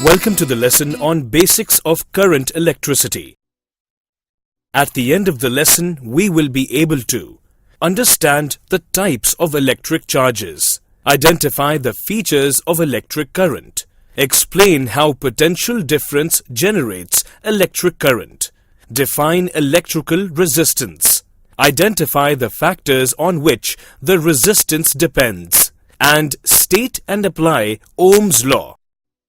Welcome to the lesson on Basics of Current Electricity. At the end of the lesson, we will be able to understand the types of electric charges, identify the features of electric current, explain how potential difference generates electric current, define electrical resistance, identify the factors on which the resistance depends, and state and apply Ohm's law.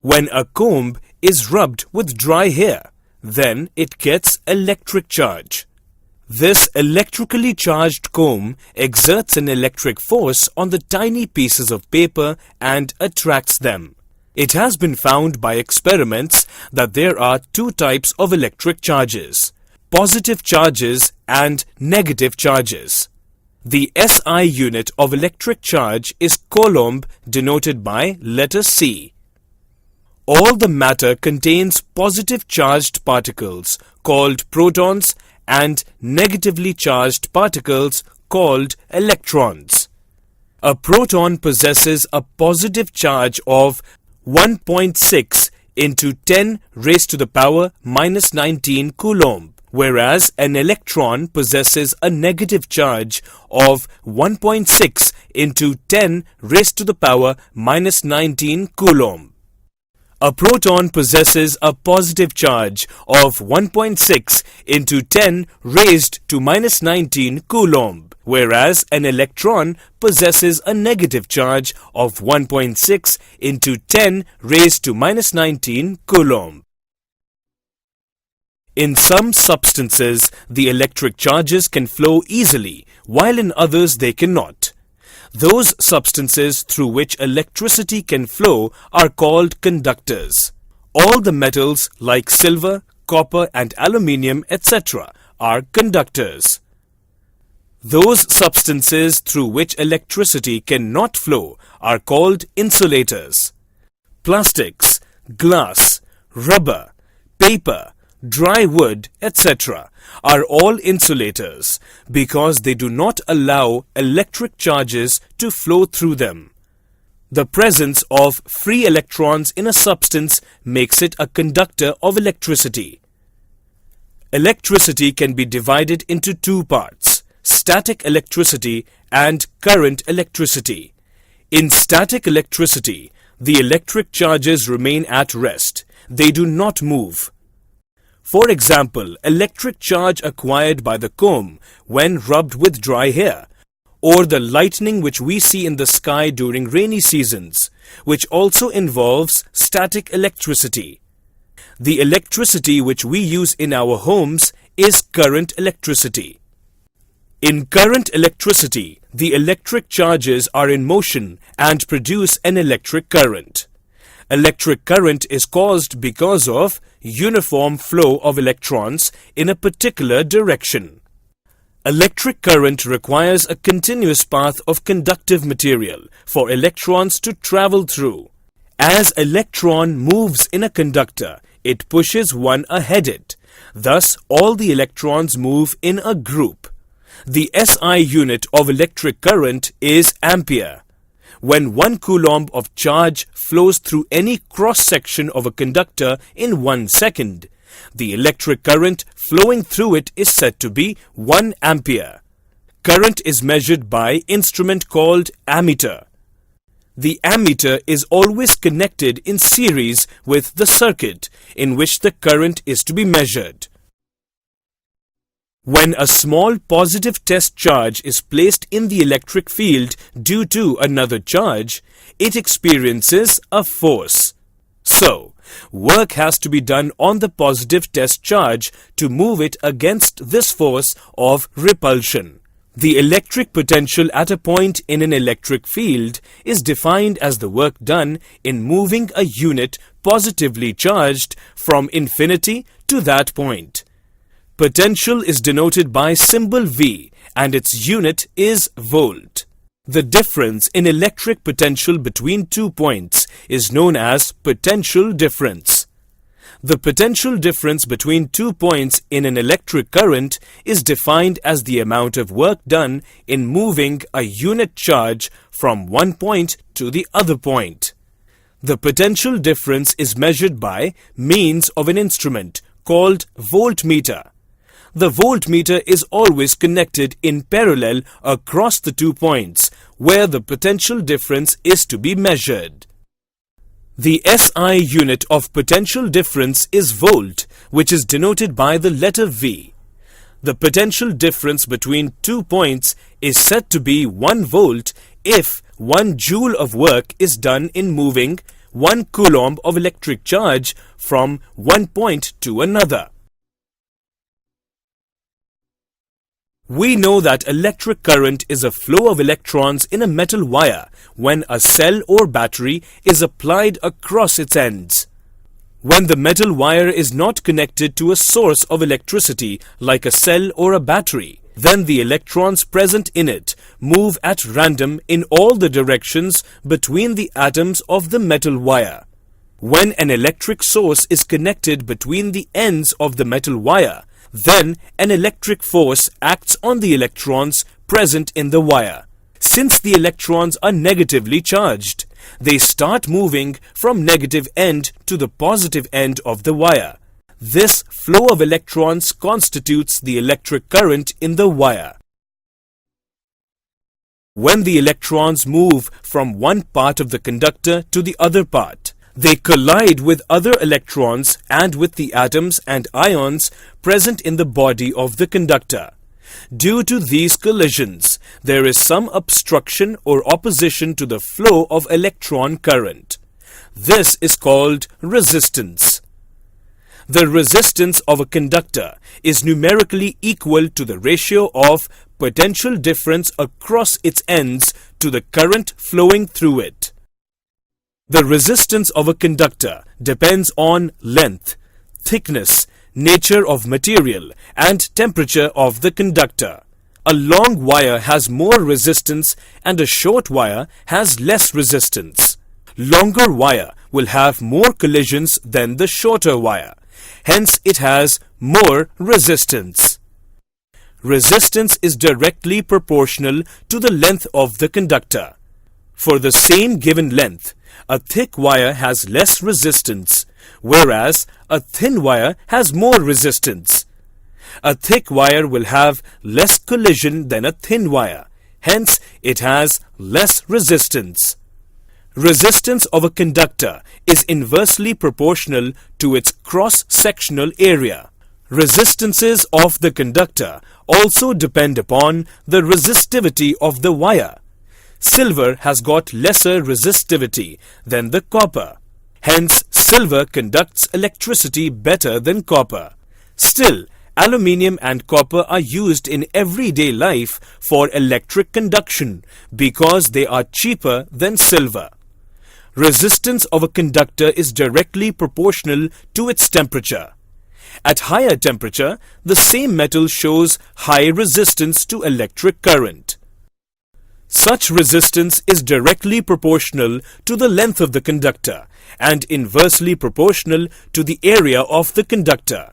When a comb is rubbed with dry hair, then it gets electric charge. This electrically charged comb exerts an electric force on the tiny pieces of paper and attracts them. It has been found by experiments that there are two types of electric charges: positive charges and negative charges. The SI unit of electric charge is coulomb, denoted by letter C. All the matter contains positive charged particles called protons and negatively charged particles called electrons. A proton possesses a positive charge of 1.6 into 10 raised to the power minus 19 coulomb, whereas an electron possesses a negative charge of 1.6 into 10 raised to the power minus 19 coulomb. A proton possesses a positive charge of 1.6 into 10 raised to minus 19 coulomb, whereas an electron possesses a negative charge of 1.6 into 10 raised to minus 19 coulomb. In some substances, the electric charges can flow easily, while in others they cannot. Those substances through which electricity can flow are called conductors. All the metals like silver, copper and aluminium, etc. are conductors. Those substances through which electricity cannot flow are called insulators. Plastics, glass, rubber, paper, dry wood, etc. are all insulators because they do not allow electric charges to flow through them. The presence of free electrons in a substance makes it a conductor of electricity. Electricity can be divided into two parts: static electricity and current electricity. In static electricity, the electric charges remain at rest. They do not move. For example, electric charge acquired by the comb when rubbed with dry hair, or the lightning which we see in the sky during rainy seasons, which also involves static electricity. The electricity which we use in our homes is current electricity. In current electricity, the electric charges are in motion and produce an electric current. Electric current is caused because of uniform flow of electrons in a particular direction. Electric current requires a continuous path of conductive material for electrons to travel through. As electron moves in a conductor, it pushes one ahead it. Thus, all the electrons move in a group. The SI unit of electric current is ampere. When 1 coulomb of charge flows through any cross-section of a conductor in 1 second, the electric current flowing through it is said to be 1 ampere. Current is measured by instrument called ammeter. The ammeter is always connected in series with the circuit in which the current is to be measured. When a small positive test charge is placed in the electric field due to another charge, it experiences a force. So, work has to be done on the positive test charge to move it against this force of repulsion. The electric potential at a point in an electric field is defined as the work done in moving a unit positively charged from infinity to that point. Potential is denoted by symbol V and its unit is volt. The difference in electric potential between 2 points is known as potential difference. The potential difference between 2 points in an electric current is defined as the amount of work done in moving a unit charge from one point to the other point. The potential difference is measured by means of an instrument called voltmeter. The voltmeter is always connected in parallel across the 2 points where the potential difference is to be measured. The SI unit of potential difference is volt, which is denoted by the letter V. The potential difference between 2 points is said to be 1 volt if 1 joule of work is done in moving 1 coulomb of electric charge from one point to another. We know that electric current is a flow of electrons in a metal wire when a cell or battery is applied across its ends. When the metal wire is not connected to a source of electricity like a cell or a battery, then the electrons present in it move at random in all the directions between the atoms of the metal wire. When an electric source is connected between the ends of the metal wire, then an electric force acts on the electrons present in the wire. Since the electrons are negatively charged, they start moving from negative end to the positive end of the wire. This flow of electrons constitutes the electric current in the wire. When the electrons move from one part of the conductor to the other part, they collide with other electrons and with the atoms and ions present in the body of the conductor. Due to these collisions, there is some obstruction or opposition to the flow of electron current. This is called resistance. The resistance of a conductor is numerically equal to the ratio of potential difference across its ends to the current flowing through it. The resistance of a conductor depends on length, thickness, nature of material, and temperature of the conductor. A long wire has more resistance and a short wire has less resistance. Longer wire will have more collisions than the shorter wire. Hence, it has more resistance. Resistance is directly proportional to the length of the conductor. For the same given length, a thick wire has less resistance, whereas a thin wire has more resistance. A thick wire will have less collision than a thin wire. Hence, it has less resistance. Resistance of a conductor is inversely proportional to its cross-sectional area. Resistances of the conductor also depend upon the resistivity of the wire. Silver has got lesser resistivity than the copper. Hence, silver conducts electricity better than copper. Still, aluminium and copper are used in everyday life for electric conduction because they are cheaper than silver. Resistance of a conductor is directly proportional to its temperature. At higher temperature, the same metal shows high resistance to electric current. Such resistance is directly proportional to the length of the conductor and inversely proportional to the area of the conductor.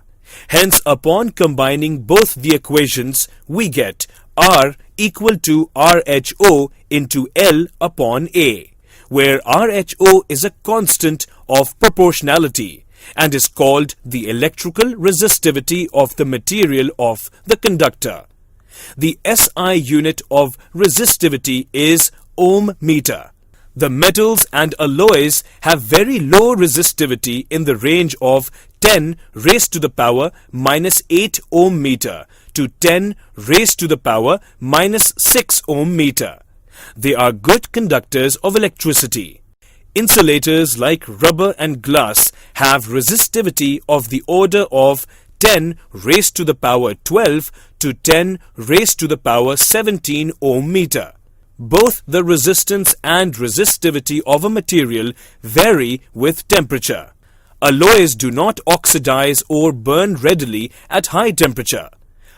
Hence, upon combining both the equations, we get R equal to RHO into L upon A, where RHO is a constant of proportionality and is called the electrical resistivity of the material of the conductor. The SI unit of resistivity is ohm meter. The metals and alloys have very low resistivity in the range of 10 raised to the power minus 8 ohm meter to 10 raised to the power minus 6 ohm meter. They are good conductors of electricity. Insulators like rubber and glass have resistivity of the order of 10 raised to the power 12 to 10 raised to the power 17 ohm meter. Both the resistance and resistivity of a material vary with temperature. Alloys do not oxidize or burn readily at high temperature.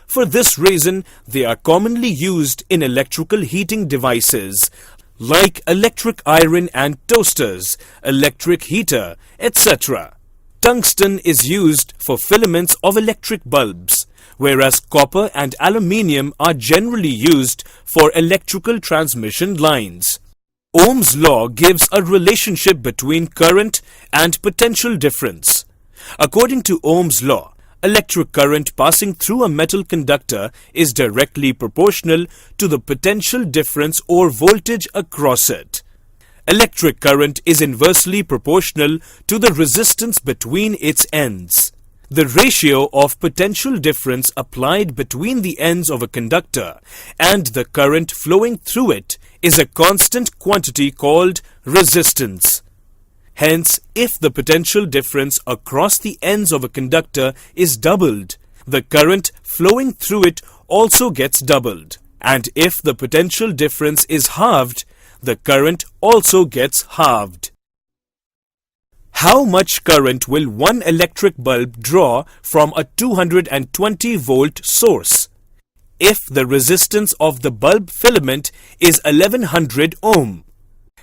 For this reason, they are commonly used in electrical heating devices like electric iron and toasters, electric heater, etc. Tungsten is used for filaments of electric bulbs, whereas copper and aluminium are generally used for electrical transmission lines. Ohm's law gives a relationship between current and potential difference. According to Ohm's law, electric current passing through a metal conductor is directly proportional to the potential difference or voltage across it. Electric current is inversely proportional to the resistance between its ends. The ratio of potential difference applied between the ends of a conductor and the current flowing through it is a constant quantity called resistance. Hence, if the potential difference across the ends of a conductor is doubled, the current flowing through it also gets doubled. And if the potential difference is halved, the current also gets halved. How much current will one electric bulb draw from a 220 volt source? If the resistance of the bulb filament is 1100 ohm,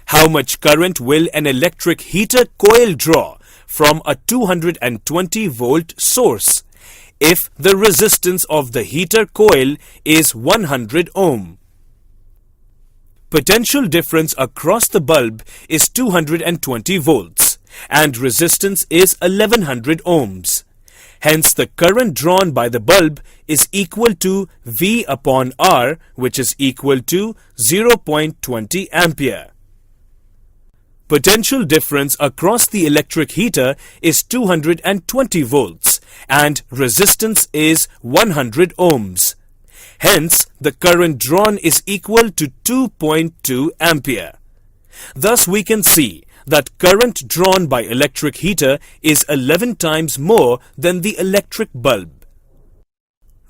how much current will an electric heater coil draw from a 220 volt source if the resistance of the heater coil is 100 ohm? Potential difference across the bulb is 220 volts and resistance is 1100 ohms. Hence, the current drawn by the bulb is equal to V upon R, which is equal to 0.20 ampere. Potential difference across the electric heater is 220 volts and resistance is 100 ohms. Hence, the current drawn is equal to 2.2 ampere. Thus, we can see that current drawn by electric heater is 11 times more than the electric bulb.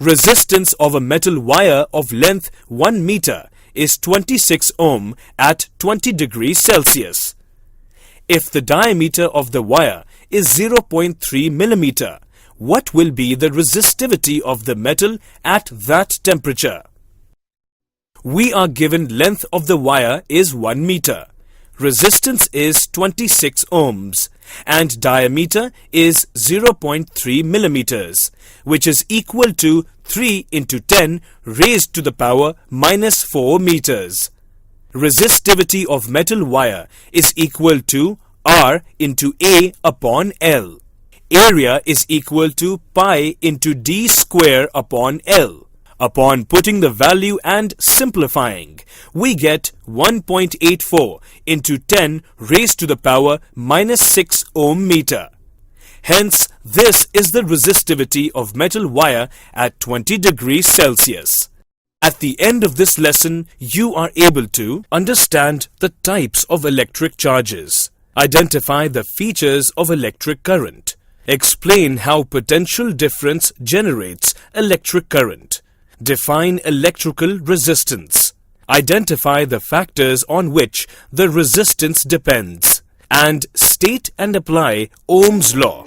Resistance of a metal wire of length 1 meter is 26 ohm at 20 degrees Celsius. If the diameter of the wire is 0.3 millimeter, what will be the resistivity of the metal at that temperature? We are given length of the wire is 1 meter. Resistance is 26 ohms and diameter is 0.3 millimeters, which is equal to 3 into 10 raised to the power minus 4 meters. Resistivity of metal wire is equal to R into A upon L. Area is equal to pi into d square upon L. Upon putting the value and simplifying, we get 1.84 into 10 raised to the power minus 6 ohm meter. Hence, this is the resistivity of metal wire at 20 degrees Celsius. At the end of this lesson, you are able to understand the types of electric charges, identify the features of electric current, explain how potential difference generates electric current, define electrical resistance, identify the factors on which the resistance depends, and state and apply Ohm's law.